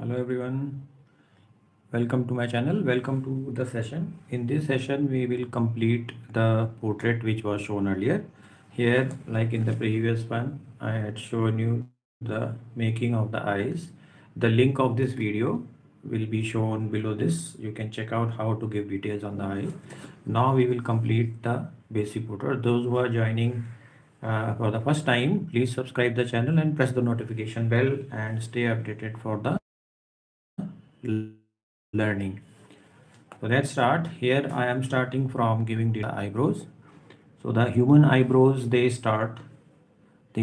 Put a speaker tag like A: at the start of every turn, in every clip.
A: Hello everyone, welcome to my channel. Welcome to the session. In this session we will complete the portrait which was shown earlier. Here, like in the previous one, I had shown you the making of the eyes. The link of this video will be shown below this. You can check out how to give details on the eye. Now we will complete the basic portrait. Those who are joining for the first time, please subscribe the channel and press the notification bell and stay updated for the learning. So let's start. Here I am starting from giving details on the eyebrows. So the human eyebrows, they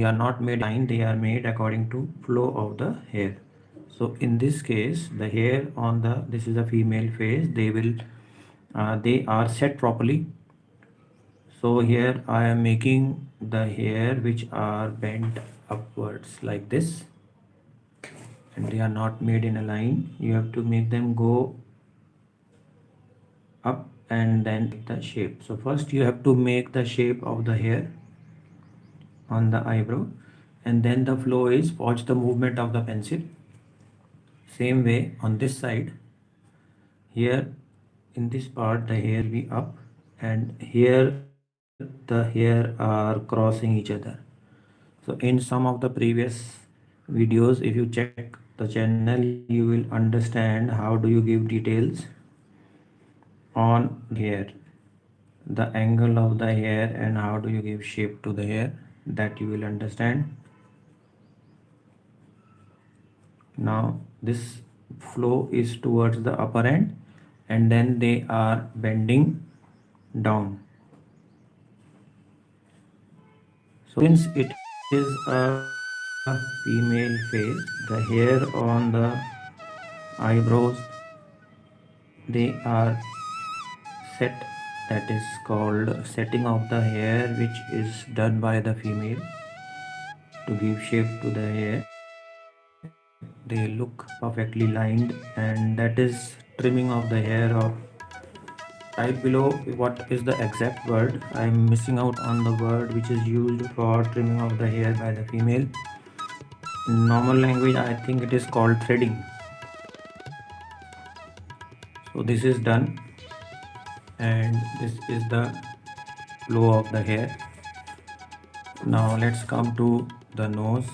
A: are not made in a line, they are made according to flow of the hair. So in this case, the hair on this is a female face, they are set properly. So here I am making the hair which are bent upwards like this, and they are not made in a line. You have to make them go up and then the shape. So first you have to make the shape of the hair on the eyebrow, and then the flow is watch the movement of the pencil. Same way on this side. Here in this part the hair will be up, and here the hair are crossing each other. So in some of the previous videos, if you check the channel, you will understand how do you give details on the hair, the angle of the hair, and how do you give shape to the hair, that you will understand. Now this flow is towards the upper end, and then they are bending down. So since it is a female face, the hair on the eyebrows, they are set, that is called setting of the hair, which is done by the female to give shape to the hair. They look perfectly lined, and that is trimming of the hair. Or type below what is the exact word. I am missing out on the word which is used for trimming of the hair by the female. In normal language, I think it is called threading. So this is done, and this is the flow of the hair. Now let's come to the nose.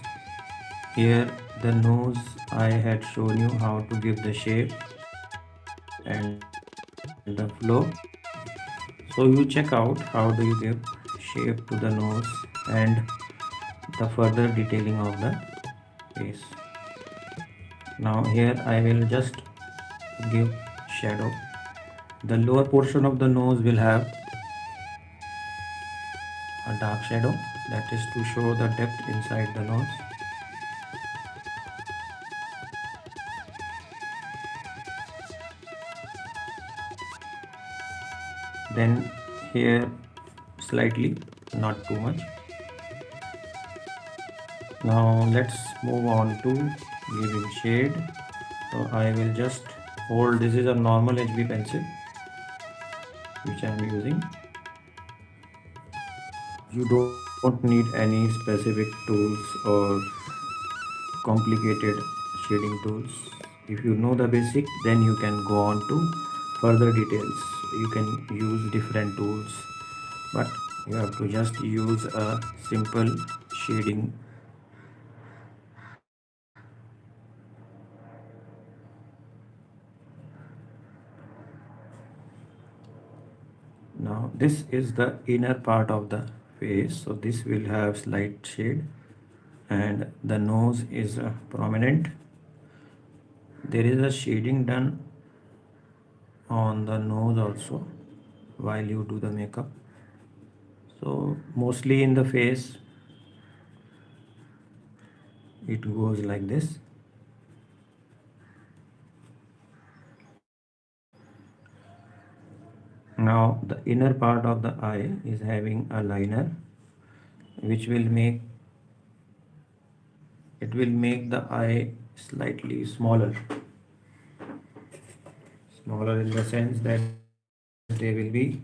A: Here the nose, I had shown you how to give the shape and the flow. So you check out how do you give shape to the nose and the further detailing of the face. Now here I will just give shadow. The lower portion of the nose will have a dark shadow, that is to show the depth inside the nose. Then here slightly, not too much. Now let's move on to giving shade. So I will just hold, this is a normal HB pencil which I am using. You don't need any specific tools or complicated shading tools. If you know the basic, then you can go on to further details. You can use different tools, but you have to just use a simple shading. Now this is the inner part of the face, so this will have slight shade, and the nose is prominent. There is a shading done on the nose also while you do the makeup. So mostly in the face it goes like this. Now the inner part of the eye is having a liner which will make the eye slightly smaller. Smaller in the sense that they will be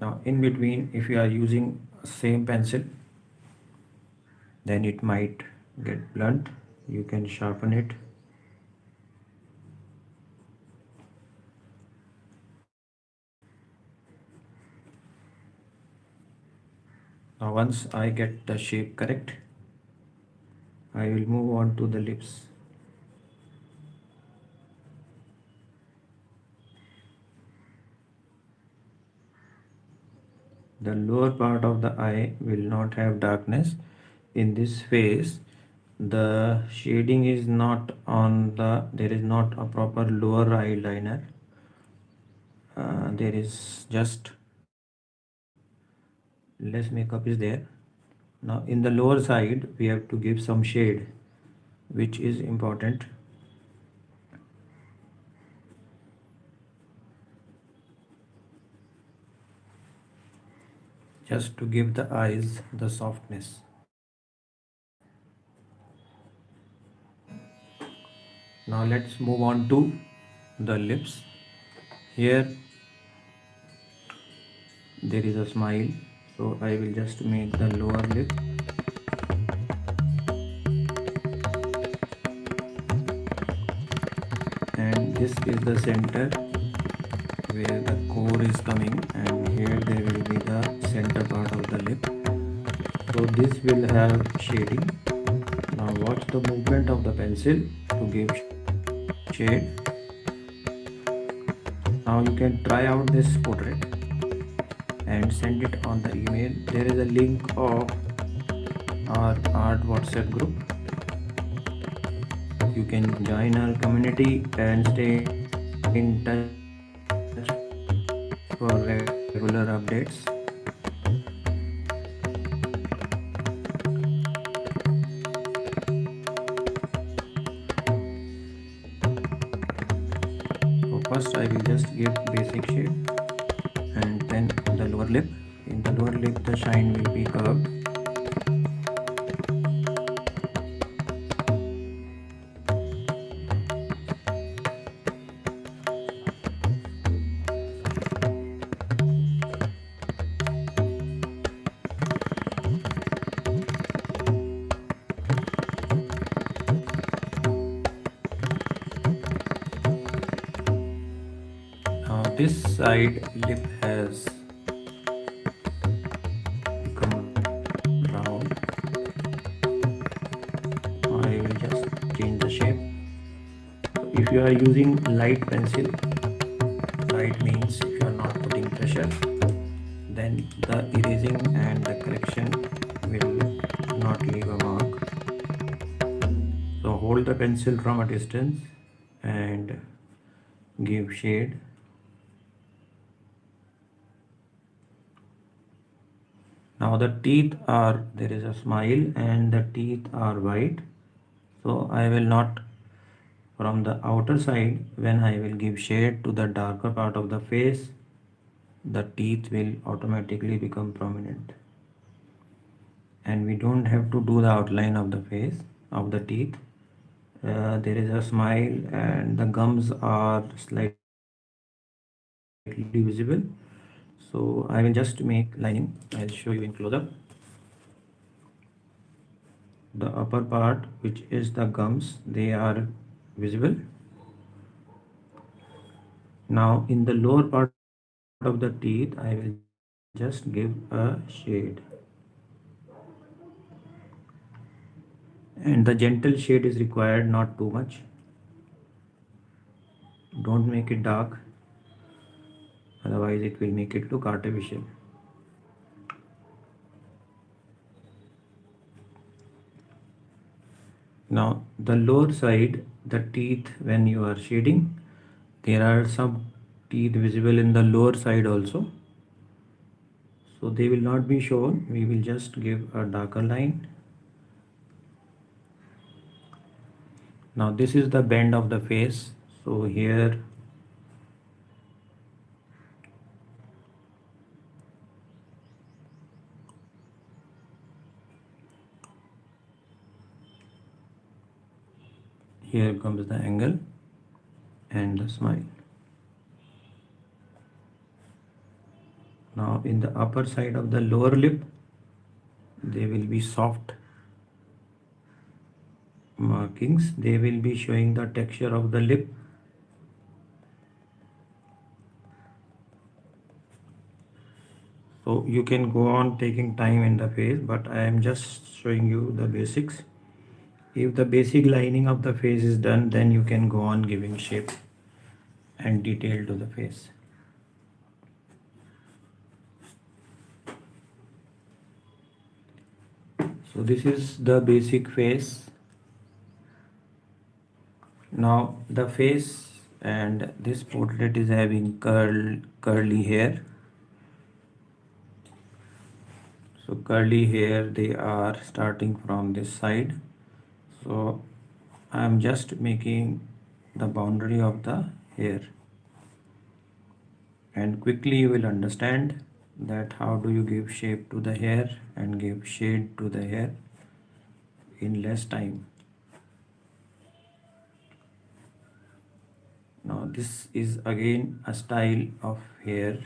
A: now in between. If you are using same pencil, then it might get blunt. You can sharpen it. Now once I get the shape correct, I will move on to the lips. The lower part of the eye will not have darkness. In this face, the shading is not on the, there is not a proper lower eyeliner. There is just less makeup is there. Now in the lower side, we have to give some shade, which is important. Just to give the eyes the softness. Now let's move on to the lips. Here there is a smile, so I will just make the lower lip, and this is the center where the core is coming, and here there will be the center part of the lip. So this will have shading. Now watch the movement of the pencil to give shade. Now you can try out this portrait and send it on the email. There is a link of our art WhatsApp group. You can join our community and stay in touch for regular updates. So first I will just give basic shade, and then the lower lip. In the lower lip the shine will be curved. Now this side lip has become round. I will just change the shape. So if you are using light pencil, light means if you are not putting pressure, then the erasing and the correction will not leave a mark. So hold the pencil from a distance and give shade. Now the teeth are, there is a smile and the teeth are white. So I will not, from the outer side, when I will give shade to the darker part of the face, the teeth will automatically become prominent. And we don't have to do the outline of the face, of the teeth. There is a smile and the gums are slightly visible. So I will just make lining. I'll show you in close-up. The upper part, which is the gums, they are visible. Now in the lower part of the teeth, I will just give a shade. And the gentle shade is required, not too much. Don't make it dark, otherwise it will make it look artificial. Now the lower side, the teeth, when you are shading, there are some teeth visible in the lower side also. So they will not be shown. We will just give a darker line. Now this is the bend of the face. So here comes the angle and the smile. Now in the upper side of the lower lip, they will be soft markings, they will be showing the texture of the lip. So you can go on taking time in the face, but I am just showing you the basics. If the basic lining of the face is done, then you can go on giving shape and detail to the face. So this is the basic face. Now the face and this portrait is having curly hair. So curly hair, they are starting from this side. So I am just making the boundary of the hair, and quickly you will understand that how do you give shape to the hair and give shade to the hair in less time. Now this is again a style of hair,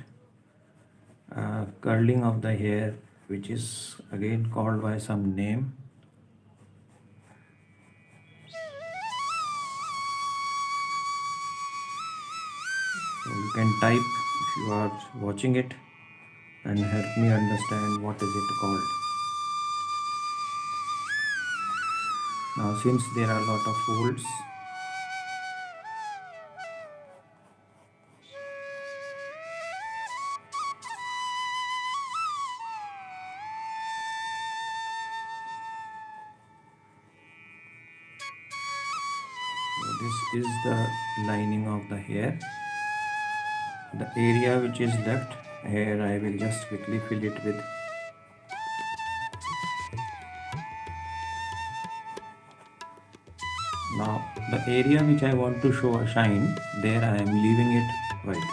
A: curling of the hair, which is again called by some name. So you can type if you are watching it and help me understand what is it called. Now since there are a lot of folds, so this is the lining of the hair. The area which is left here, I will just quickly fill it with. Now the area which I want to show a shine, there I am leaving it white.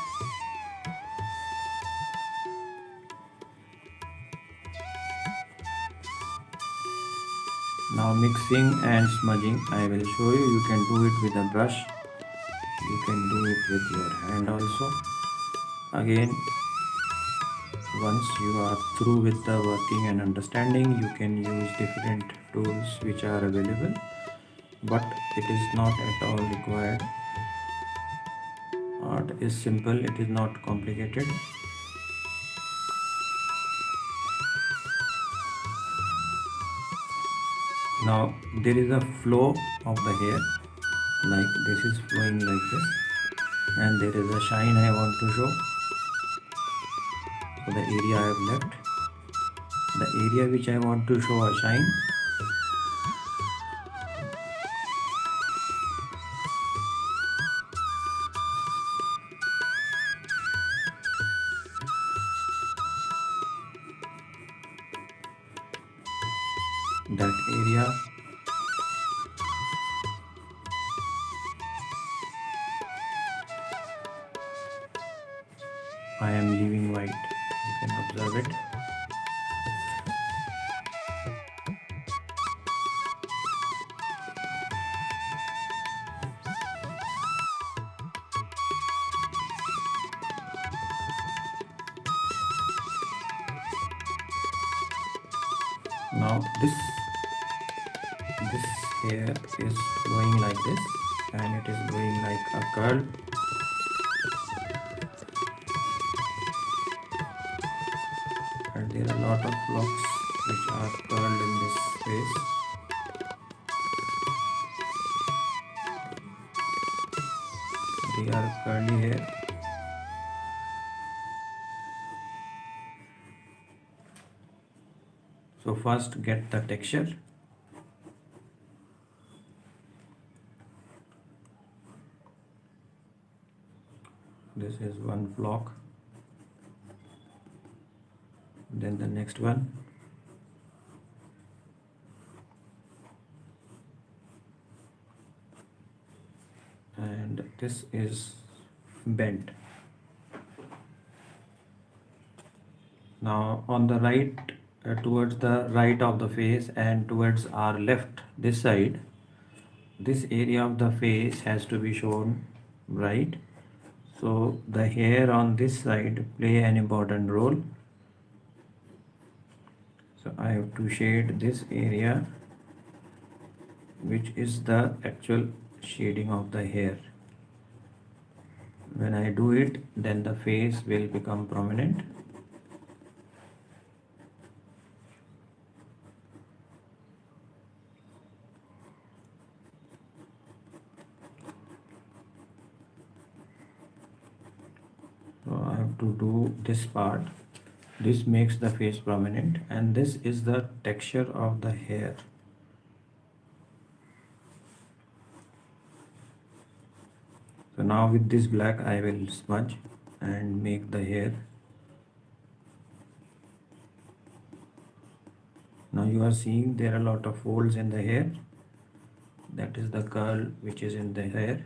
A: Now mixing and smudging, I will show you. You can do it with a brush, you can do it with your hand also. Again, once you are through with the working and understanding, you can use different tools which are available, but it is not at all required. Art is simple, it is not complicated. Now there is a flow of the hair, like this is flowing like this, and there is a shine I want to show. So the area I have left, the area which I want to show a shine, that area I am leaving white. You can observe it. Now this hair is flowing like this, and it is going like a curl. And there are a lot of locks which are curled in this face. They are curly hair. So first get the texture. This is one block, then the next one, and this is bent. Now on the right, towards the right of the face and towards our left, this side, this area of the face has to be shown right. So the hair on this side play an important role. So I have to shade this area which is the actual shading of the hair. When I do it, then the face will become prominent. So I have to do this part. This makes the face prominent, and this is the texture of the hair. So now with this black I will smudge and make the hair. Now you are seeing there are a lot of folds in the hair. That is the curl which is in the hair.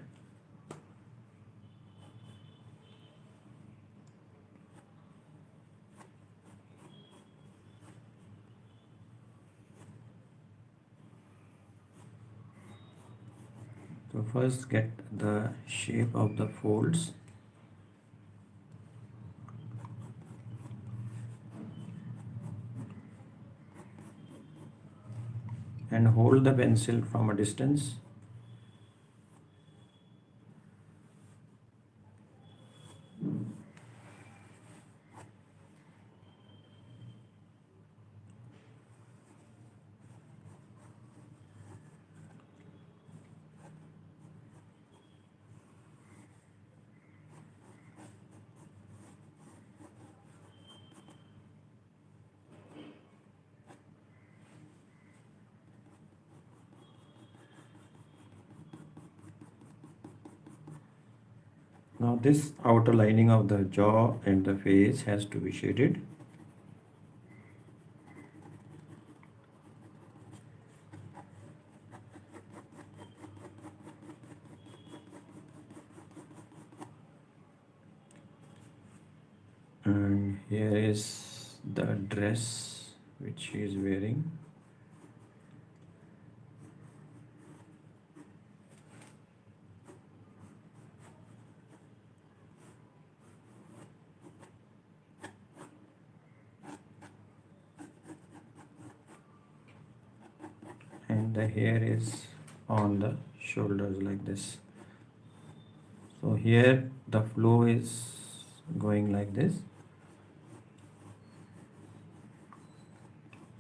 A: So first get the shape of the folds. And hold the pencil from a distance. Now this outer lining of the jaw and the face has to be shaded. And here is the dress which she is wearing. And the hair is on the shoulders like this. So here the flow is going like this.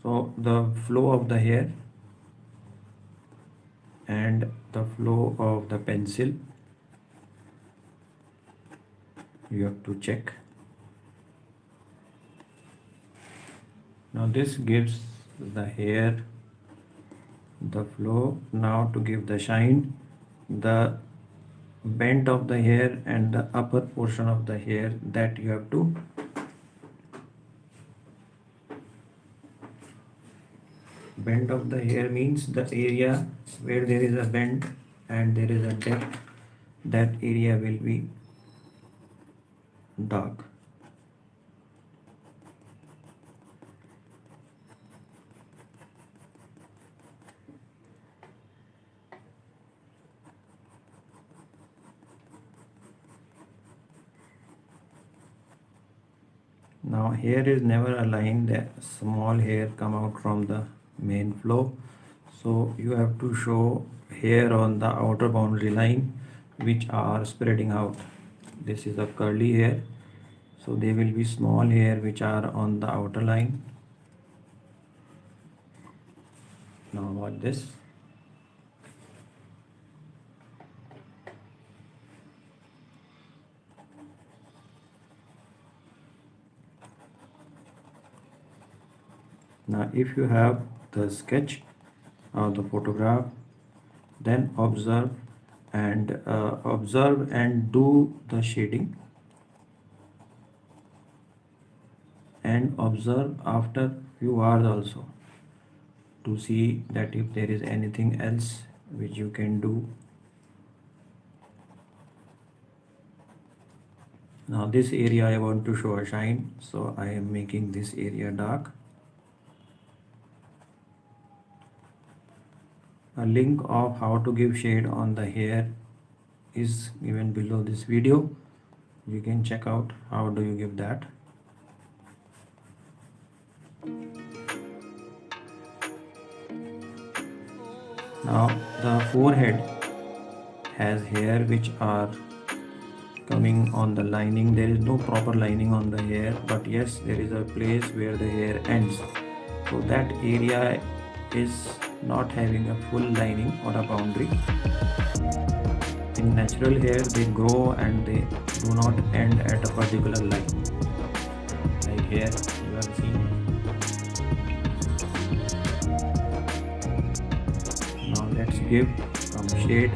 A: So the flow of the hair and the flow of the pencil you have to check. Now this gives the hair the flow. Now to give the shine, the bend of the hair and the upper portion of the hair, that you have to bend of the hair means the area where there is a bend and there is a depth, that area will be dark. Now here is never a line, that small hair come out from the main flow, so you have to show hair on the outer boundary line which are spreading out. This is a curly hair, so there will be small hair which are on the outer line. Now watch this. Now if you have the sketch or the photograph, then observe and do the shading, and observe after few hours also, to see that if there is anything else which you can do. Now this area I want to show a shine, so I am making this area dark. A link of how to give shade on the hair is given below this video. You can check out how do you give that. Now the forehead has hair which are coming on the lining. There is no proper lining on the hair, but yes, there is a place where the hair ends. So that area is not having a full lining or a boundary. In natural hair, they grow and they do not end at a particular line. Like here, you have seen. Now let's give some shade.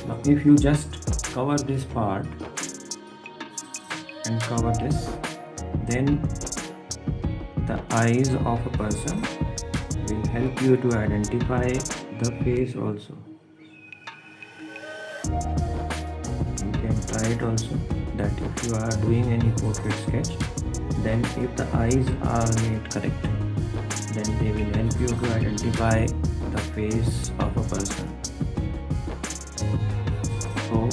A: Now if you just cover this part and cover this, then the eyes of a person will help you to identify the face also. You can try it also, that if you are doing any portrait sketch, then if the eyes are made correct, then they will help you to identify the face of a person. So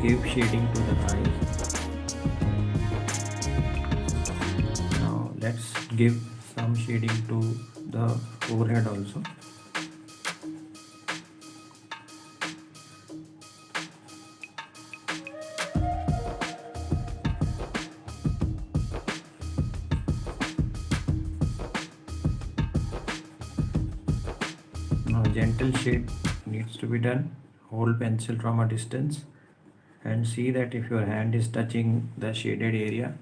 A: give shading to the eyes. Now let's give some shading to the forehead also. Now gentle shade needs to be done. Hold pencil from a distance and see that if your hand is touching the shaded area,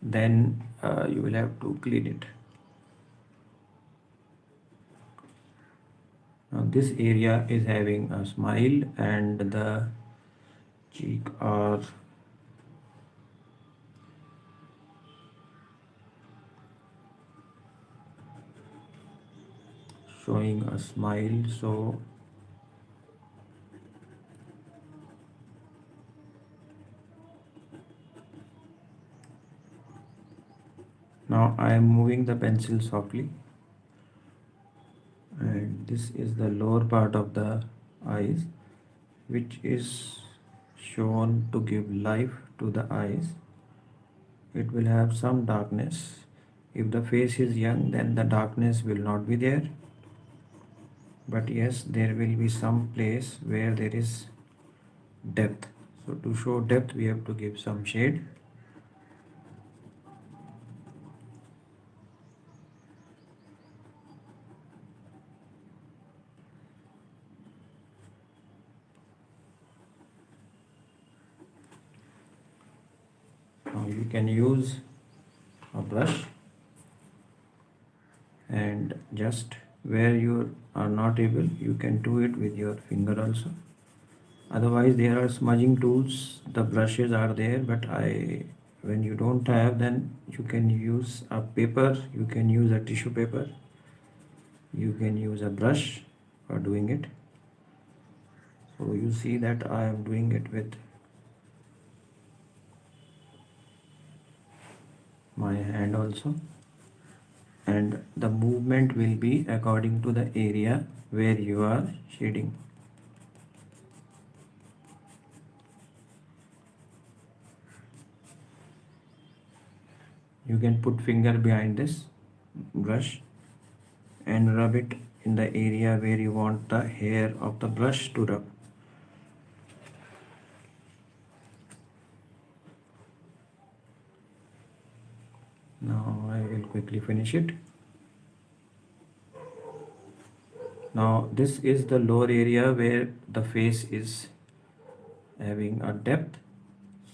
A: then you will have to clean it. Now this area is having a smile and the cheek are showing a smile. So now I am moving the pencil softly, and this is the lower part of the eyes, which is shown to give life to the eyes. It will have some darkness. If the face is young, then the darkness will not be there. But yes, there will be some place where there is depth. So to show depth, we have to give some shade. Now you can use a brush, and just where you are not able, you can do it with your finger also. Otherwise, there are smudging tools, the brushes are there, but when you don't have, then you can use a paper, you can use a tissue paper, you can use a brush for doing it. So you see that I am doing it with my hand also, and the movement will be according to the area where you are shading. You can put finger behind this brush and rub it in the area where you want the hair of the brush to rub. Now I will quickly finish it. Now this is the lower area where the face is having a depth.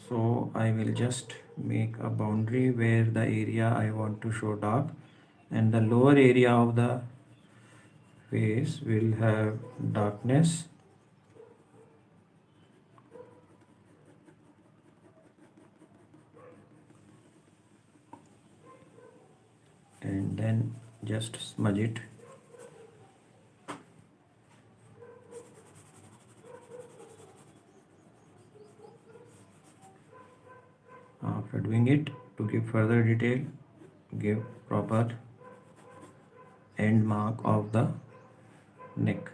A: So I will just make a boundary where the area I want to show dark, and the lower area of the face will have darkness. And then just smudge it. After doing it, to give further detail, give proper end mark of the neck.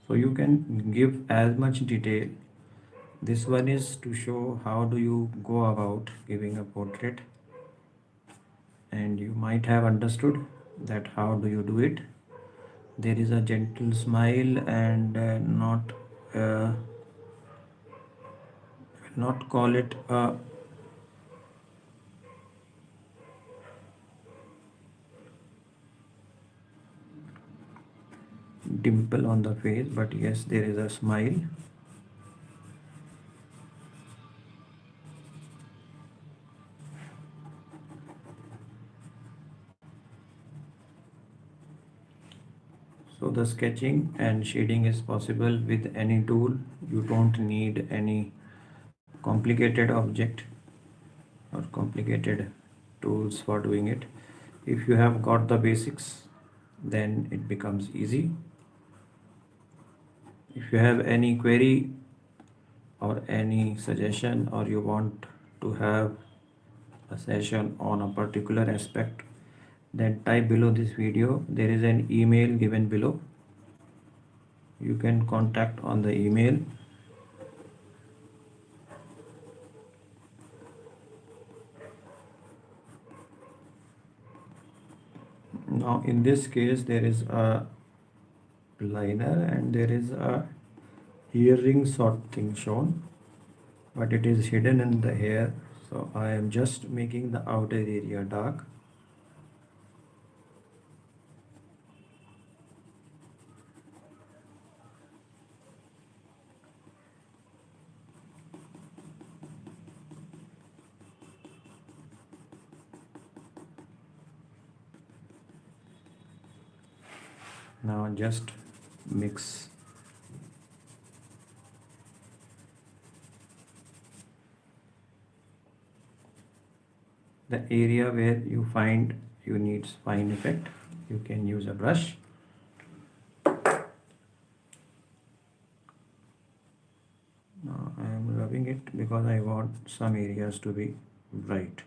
A: So you can give as much detail. This one is to show how do you go about giving a portrait, and you might have understood that how do you do it. There is a gentle smile and not call it a dimple on the face, but yes, there is a smile. So the sketching and shading is possible with any tool. You don't need any complicated object or complicated tools for doing it. If you have got the basics, then it becomes easy. If you have any query or any suggestion, or you want to have a session on a particular aspect, then type below this video. There is an email given below. You can contact on the email. Now in this case there is a liner and there is a earring sort thing shown, but it is hidden in the hair, so I am just making the outer area dark. Now just mix the area where you find you need fine effect. You can use a brush. Now I am rubbing it because I want some areas to be bright.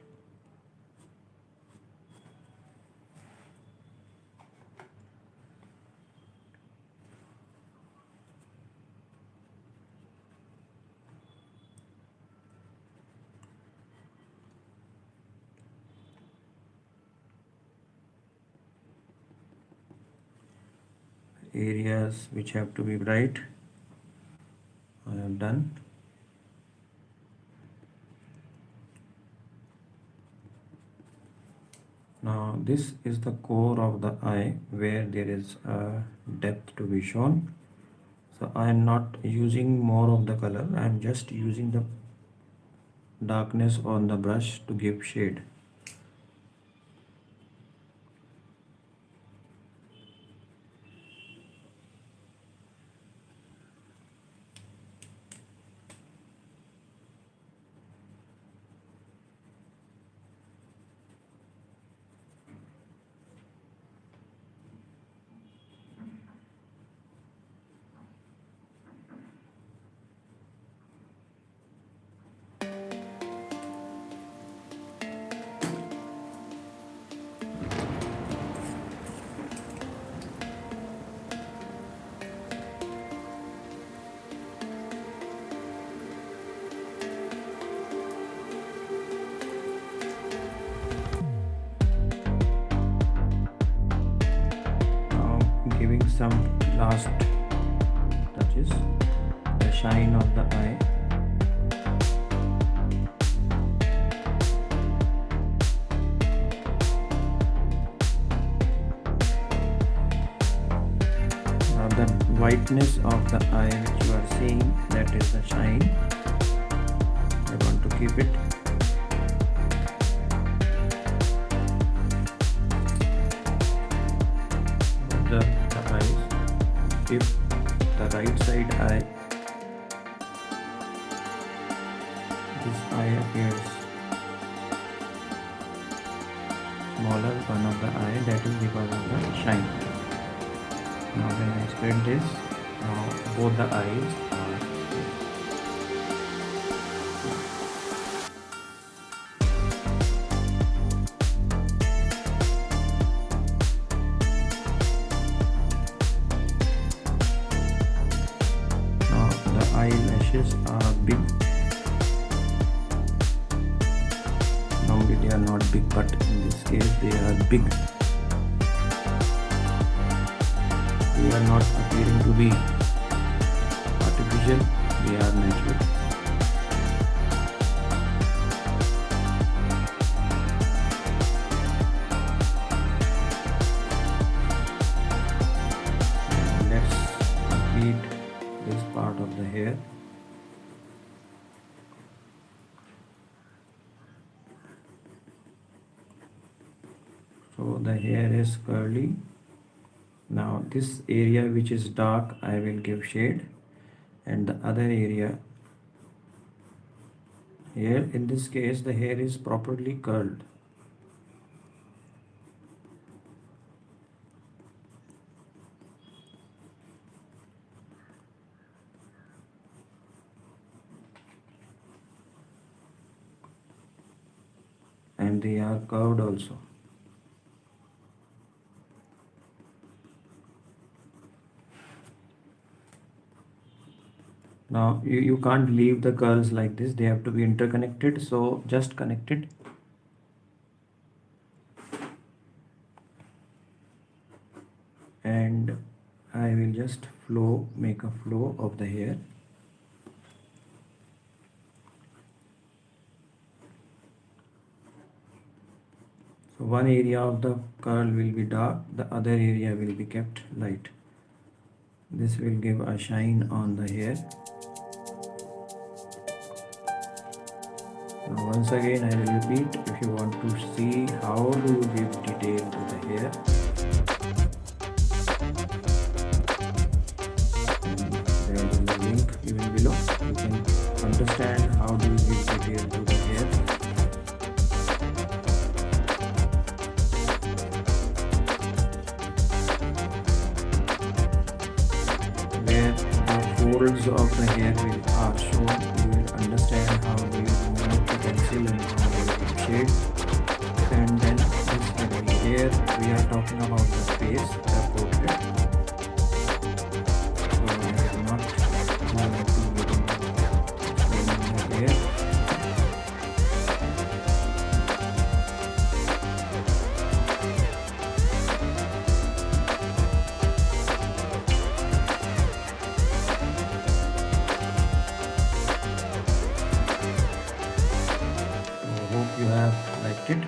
A: Areas which have to be bright, I have done. Now this is the core of the eye where there is a depth to be shown. So I am not using more of the color, I am just using the darkness on the brush to give shade. Giving some last touches, the shine of the eye. Now the whiteness of the eye which you are seeing, that is the shine. I want to keep it. this eye appears smaller, one of the eye, that is because of the shine. Now when I spread this, now both the eyes are now the eyelashes are big. Normally they are not big, but in this case they are big. They are not appearing to be artificial, they are natural. Let's complete this part of the hair. So the hair is curly. Now this area which is dark I will give shade, and the other area here, in this case the hair is properly curled. And they are curved also. Now you can't leave the curls like this, they have to be interconnected, so just connect it. And I will just make a flow of the hair. So one area of the curl will be dark, the other area will be kept light. This will give a shine on the hair. Now once again I will repeat, if you want to see how do you give detail to the hair, there is a link even below. You can understand how do you give detail to the hair. Where the folds of the hair are shown, you will understand how do you remove the pencil and how do you give shade. And then this will be here. We are talking about the face, the portrait. So I will not go into explaining the hair. Hope you have liked it.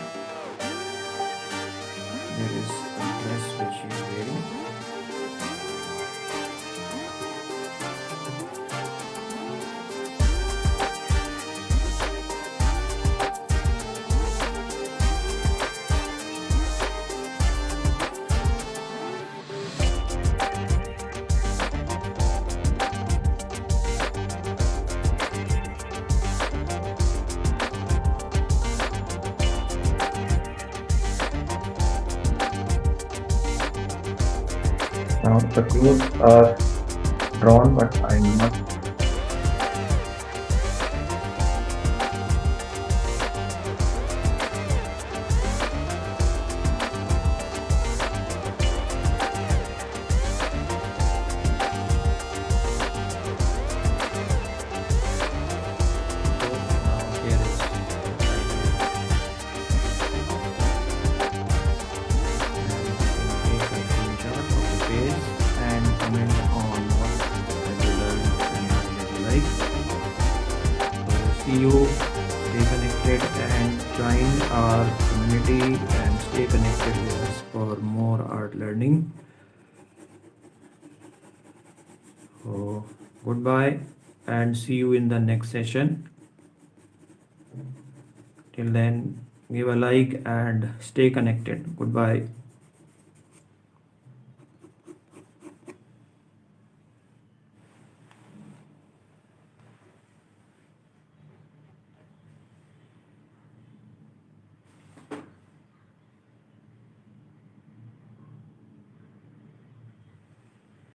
A: There is a dress which she is wearing. Now the clothes are drawn, but I'm not. See you, stay connected and join our community and stay connected with us for more art learning. So goodbye and see you in the next session. Till then, give a like and stay connected. Goodbye.